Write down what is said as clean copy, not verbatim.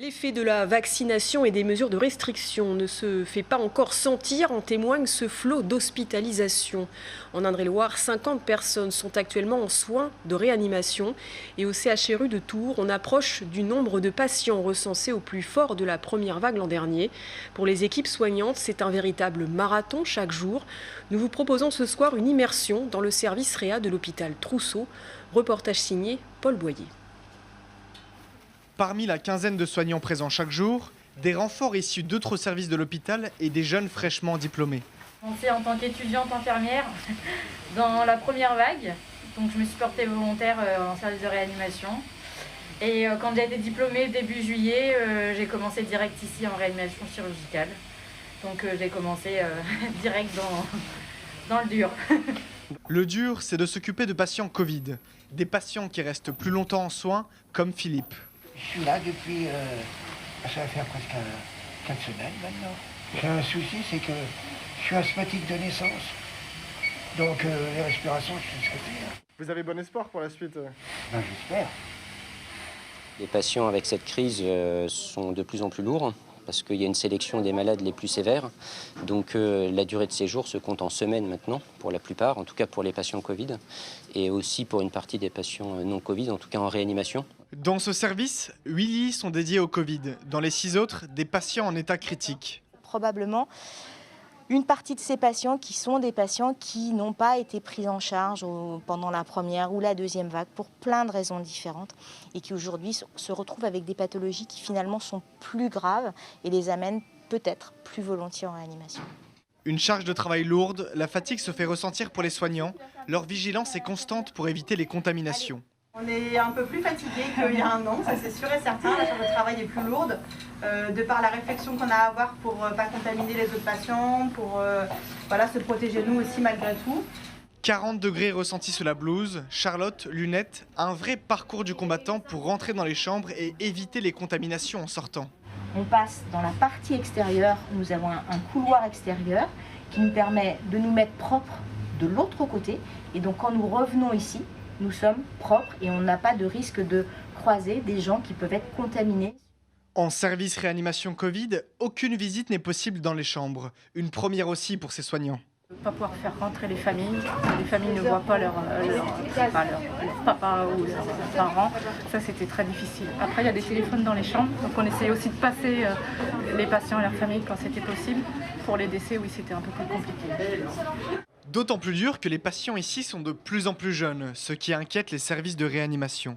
L'effet de la vaccination et des mesures de restriction ne se fait pas encore sentir, en témoigne ce flot d'hospitalisation. En Indre-et-Loire, 50 personnes sont actuellement en soins de réanimation. Et au CHRU de Tours, on approche du nombre de patients recensés au plus fort de la première vague l'an dernier. Pour les équipes soignantes, c'est un véritable marathon chaque jour. Nous vous proposons ce soir une immersion dans le service réa de l'hôpital Trousseau. Reportage signé Paul Boyer. Parmi la quinzaine de soignants présents chaque jour, des renforts issus d'autres services de l'hôpital et des jeunes fraîchement diplômés. On sait en tant qu'étudiante infirmière dans la première vague, donc je me suis portée volontaire en service de réanimation. Et quand j'ai été diplômée début juillet, j'ai commencé direct ici en réanimation chirurgicale. Donc j'ai commencé direct dans le dur. Le dur, c'est de s'occuper de patients Covid, des patients qui restent plus longtemps en soins, comme Philippe. Je suis là depuis, ça va faire presque 4 semaines maintenant. J'ai un souci, c'est que je suis asthmatique de naissance. Donc les respirations, je sais ce que c'est. Vous avez bon espoir pour la suite Ben, j'espère. Les patients avec cette crise sont de plus en plus lourds parce qu'il y a une sélection des malades les plus sévères. Donc la durée de séjour se compte en semaines maintenant, pour la plupart, en tout cas pour les patients Covid, et aussi pour une partie des patients non Covid, en tout cas en réanimation. Dans ce service, 8 lits sont dédiés au Covid. Dans les 6 autres, des patients en état critique. Probablement une partie de ces patients qui sont des patients qui n'ont pas été pris en charge pendant la première ou la deuxième vague pour plein de raisons différentes et qui aujourd'hui se retrouvent avec des pathologies qui finalement sont plus graves et les amènent peut-être plus volontiers en réanimation. Une charge de travail lourde, la fatigue se fait ressentir pour les soignants. Leur vigilance est constante pour éviter les contaminations. On est un peu plus fatigué qu'il y a un an, ça c'est sûr et certain. La charge de travail est plus lourde, de par la réflexion qu'on a à avoir pour ne pas contaminer les autres patients, pour se protéger nous aussi malgré tout. 40 degrés ressentis sous la blouse, Charlotte, lunettes, un vrai parcours du combattant pour rentrer dans les chambres et éviter les contaminations en sortant. On passe dans la partie extérieure, nous avons un couloir extérieur qui nous permet de nous mettre propres de l'autre côté. Et donc quand nous revenons ici, nous sommes propres et on n'a pas de risque de croiser des gens qui peuvent être contaminés. En service réanimation Covid, aucune visite n'est possible dans les chambres. Une première aussi pour ces soignants. Ne pas pouvoir faire rentrer les familles ne voient pas leur papa ou leurs parents. Ça, c'était très difficile. Après, il y a des téléphones dans les chambres, donc on essayait aussi de passer les patients et leurs familles quand c'était possible. Pour les décès, oui, c'était un peu plus compliqué. D'autant plus dur que les patients ici sont de plus en plus jeunes, ce qui inquiète les services de réanimation.